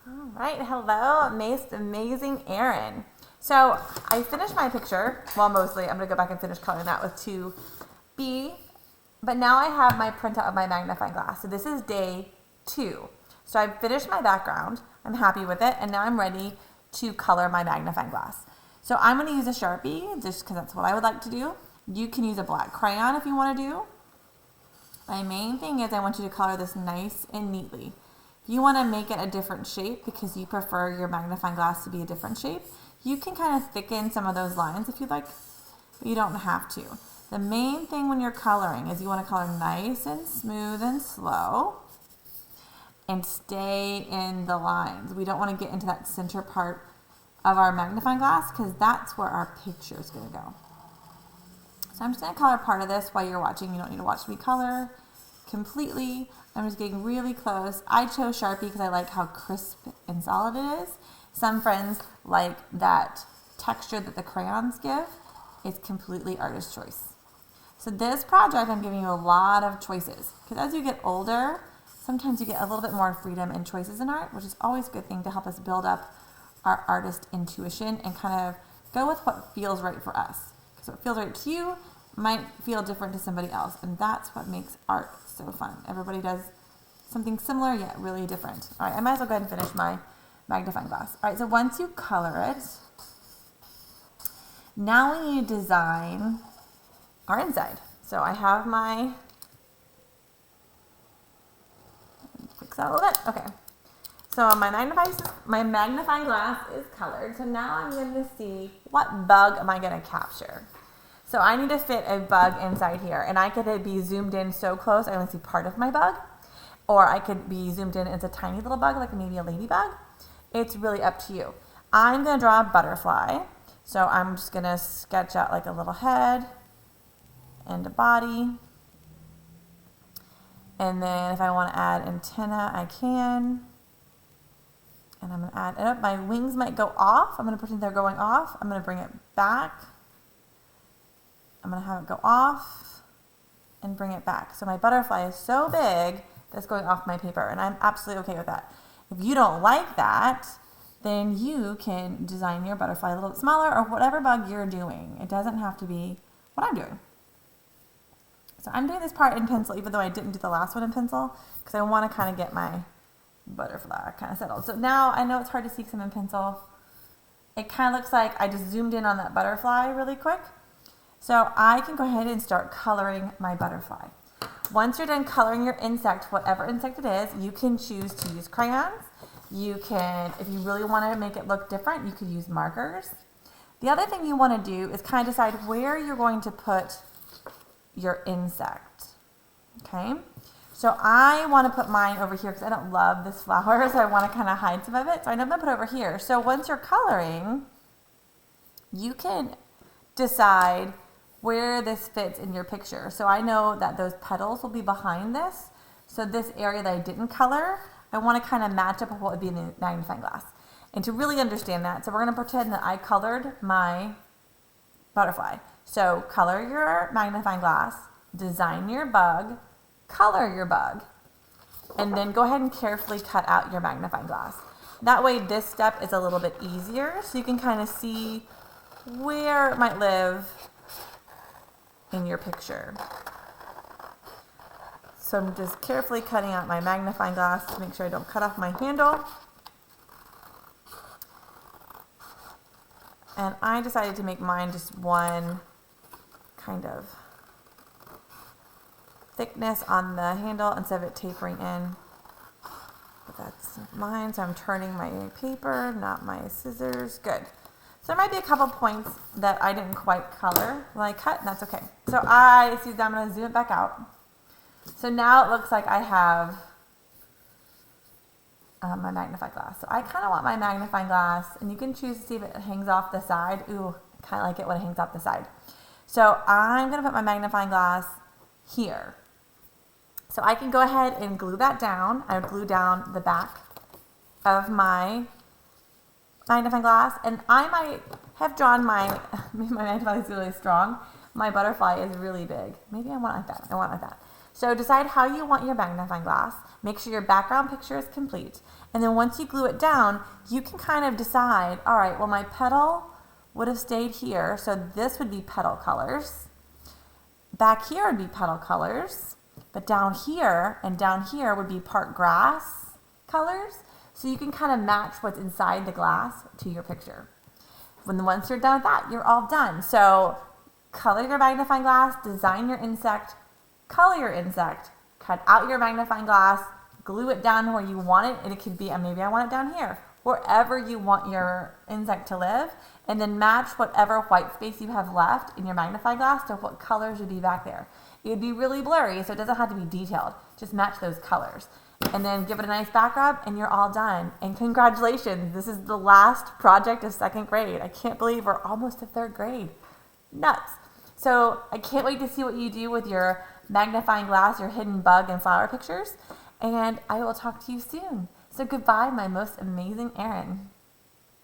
All right, hello, amazing Erin. So I finished my picture, well mostly, I'm gonna go back and finish coloring that with 2B, but now I have my printout of my magnifying glass. So this is day 2. So I've finished my background, I'm happy with it, and now I'm ready to color my magnifying glass. So I'm gonna use a Sharpie, just because that's what I would like to do. You can use a black crayon if you wanna do. My main thing is I want you to color this nice and neatly. If you want to make it a different shape because you prefer your magnifying glass to be a different shape, you can kind of thicken some of those lines if you'd like, but you don't have to. The main thing when you're coloring is you want to color nice and smooth and slow and stay in the lines. We don't want to get into that center part of our magnifying glass because that's where our picture is going to go. So I'm just going to color part of this while you're watching. You don't need to watch me color completely. I'm just getting really close. I chose Sharpie because I like how crisp and solid it is. Some friends like that texture that the crayons give. It's completely artist choice. So this project, I'm giving you a lot of choices because as you get older, sometimes you get a little bit more freedom and choices in art, which is always a good thing to help us build up our artist intuition and kind of go with what feels right for us. So what feels right to you might feel different to somebody else, and that's what makes art so fun. Everybody does something similar yet really different. All right, I might as well go ahead and finish my magnifying glass. All right, so once you color it, now we need to design our inside. So I have my, fix that a little bit. Okay, so my magnifying glass is colored. So now I'm going to see what bug am I going to capture. So I need to fit a bug inside here, and I could be zoomed in so close I only see part of my bug, or I could be zoomed in as a tiny little bug, like maybe a ladybug. It's really up to you. I'm going to draw a butterfly, so I'm just going to sketch out like a little head and a body, and then if I want to add antenna, I can, and I'm going to add, my wings might go off. I'm going to pretend they're going off. I'm going to bring it back. I'm going to have it go off and bring it back. So my butterfly is so big that's going off my paper, and I'm absolutely okay with that. If you don't like that, then you can design your butterfly a little bit smaller or whatever bug you're doing. It doesn't have to be what I'm doing. So I'm doing this part in pencil, even though I didn't do the last one in pencil, because I want to kind of get my butterfly kind of settled. So now I know it's hard to see some in pencil. It kind of looks like I just zoomed in on that butterfly really quick. So I can go ahead and start coloring my butterfly. Once you're done coloring your insect, whatever insect it is, you can choose to use crayons. You can, if you really want to make it look different, you could use markers. The other thing you want to do is kind of decide where you're going to put your insect. Okay? So I want to put mine over here because I don't love this flower, so I want to kind of hide some of it. So I'm going to put it over here. So once you're coloring, you can decide where this fits in your picture. So I know that those petals will be behind this. So this area that I didn't color, I want to kind of match up with what would be in the magnifying glass. And to really understand that, so we're going to pretend that I colored my butterfly. So color your magnifying glass, design your bug, color your bug, and then go ahead and carefully cut out your magnifying glass. That way this step is a little bit easier, so you can kind of see where it might live in your picture. So I'm just carefully cutting out my magnifying glass to make sure I don't cut off my handle. And I decided to make mine just one kind of thickness on the handle instead of it tapering in. But that's mine, so I'm turning my paper, not my scissors. Good. So there might be a couple points that I didn't quite color when I cut, and that's okay. So I'm going to zoom it back out. So now it looks like I have my magnifying glass. So I kind of want my magnifying glass, and you can choose to see if it hangs off the side. Ooh, I kind of like it when it hangs off the side. So I'm going to put my magnifying glass here. So I can go ahead and glue that down. I would glue down the back of my magnifying glass, and I might have drawn my magnifying is really strong. My butterfly is really big. Maybe I want it like that. I want it like that. So decide how you want your magnifying glass. Make sure your background picture is complete. And then once you glue it down, you can kind of decide, all right, well, my petal would have stayed here. So this would be petal colors. Back here would be petal colors. But down here and down here would be part grass colors. So you can kind of match what's inside the glass to your picture. Once you're done with that, you're all done. So color your magnifying glass, design your insect, color your insect, cut out your magnifying glass, glue it down where you want it, and it could be, maybe I want it down here, wherever you want your insect to live, and then match whatever white space you have left in your magnifying glass to what colors would be back there. It would be really blurry, so it doesn't have to be detailed. Just match those colors. And then give it a nice back rub, and you're all done. And congratulations, this is the last project of 2nd grade. I can't believe we're almost to 3rd grade. Nuts. So I can't wait to see what you do with your magnifying glass, your hidden bug and flower pictures. And I will talk to you soon. So goodbye, my most amazing Erin.